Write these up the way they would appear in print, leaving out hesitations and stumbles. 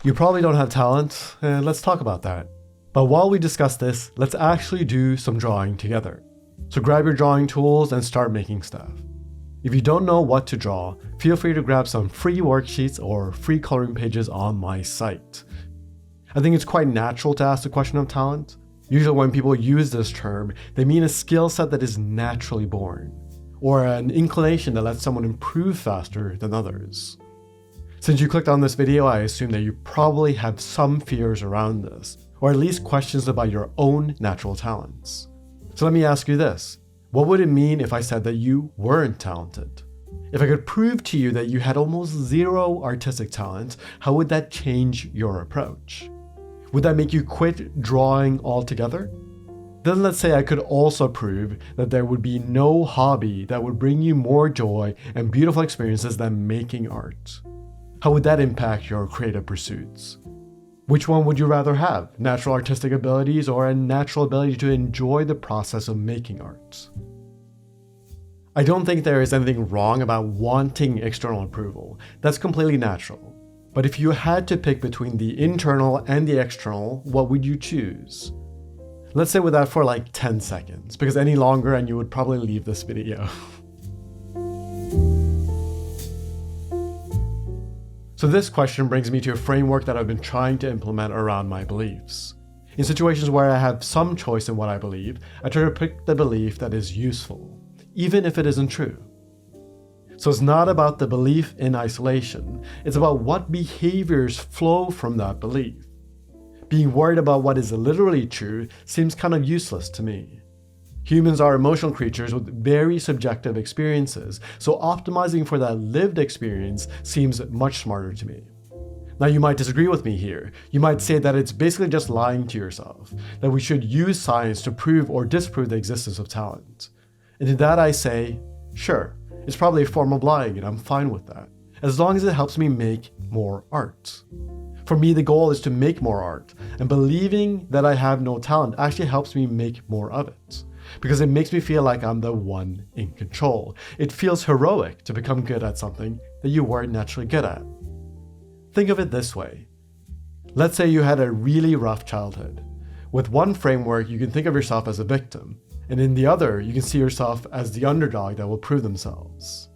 You probably don't have talent, and let's talk about that. But while we discuss this, let's actually do some drawing together. So grab your drawing tools and start making stuff. If you don't know what to draw, feel free to grab some free worksheets or free coloring pages on my site. I think it's quite natural to ask the question of talent. Usually when people use this term, they mean a skill set that is naturally born, or an inclination that lets someone improve faster than others. Since you clicked on this video, I assume that you probably have some fears around this, or at least questions about your own natural talents. So let me ask you this. What would it mean if I said that you weren't talented? If I could prove to you that you had almost zero artistic talent, how would that change your approach? Would that make you quit drawing altogether? Then let's say I could also prove that there would be no hobby that would bring you more joy and beautiful experiences than making art. How would that impact your creative pursuits? Which one would you rather have, natural artistic abilities or a natural ability to enjoy the process of making art? I don't think there is anything wrong about wanting external approval. That's completely natural. But if you had to pick between the internal and the external, what would you choose? Let's sit with that for like 10 seconds, because any longer and you would probably leave this video. So this question brings me to a framework that I've been trying to implement around my beliefs. In situations where I have some choice in what I believe, I try to pick the belief that is useful, even if it isn't true. So it's not about the belief in isolation, it's about what behaviors flow from that belief. Being worried about what is literally true seems kind of useless to me. Humans are emotional creatures with very subjective experiences, so optimizing for that lived experience seems much smarter to me. Now you might disagree with me here. You might say that it's basically just lying to yourself, that we should use science to prove or disprove the existence of talent. And to that I say, sure, it's probably a form of lying and I'm fine with that, as long as it helps me make more art. For me, the goal is to make more art, and believing that I have no talent actually helps me make more of it. Because it makes me feel like I'm the one in control. It feels heroic to become good at something that you weren't naturally good at. Think of it this way. Let's say you had a really rough childhood. With one framework, you can think of yourself as a victim, and in the other, you can see yourself as the underdog that will prove themselves.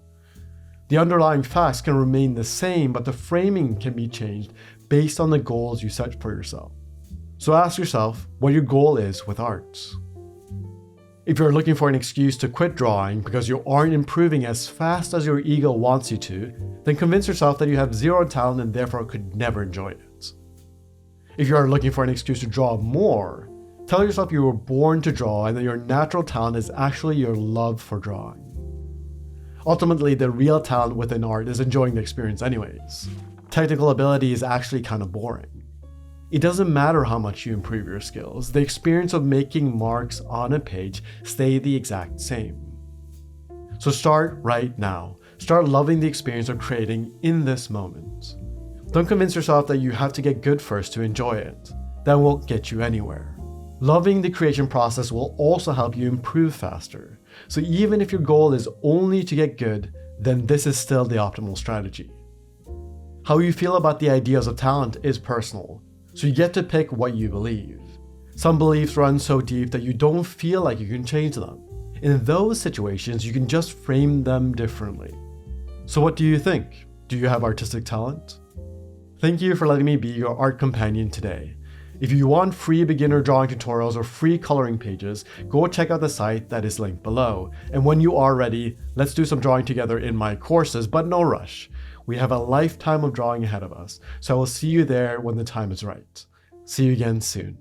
The underlying facts can remain the same, but the framing can be changed based on the goals you set for yourself. So ask yourself what your goal is with art. If you're looking for an excuse to quit drawing because you aren't improving as fast as your ego wants you to, then convince yourself that you have zero talent and therefore could never enjoy it. If you are looking for an excuse to draw more, tell yourself you were born to draw and that your natural talent is actually your love for drawing. Ultimately, the real talent within art is enjoying the experience anyways. Technical ability is actually kind of boring. It doesn't matter how much you improve your skills, the experience of making marks on a page stay the exact same. So start right now. Start loving the experience of creating in this moment. Don't convince yourself that you have to get good first to enjoy it. That won't get you anywhere. Loving the creation process will also help you improve faster. So even if your goal is only to get good, then this is still the optimal strategy. How you feel about the ideas of talent is personal. So you get to pick what you believe. Some beliefs run so deep that you don't feel like you can change them. In those situations, you can just frame them differently. So what do you think? Do you have artistic talent? Thank you for letting me be your art companion today. If you want free beginner drawing tutorials or free coloring pages, go check out the site that is linked below. And when you are ready, let's do some drawing together in my courses, but no rush. We have a lifetime of drawing ahead of us, so I will see you there when the time is right. See you again soon.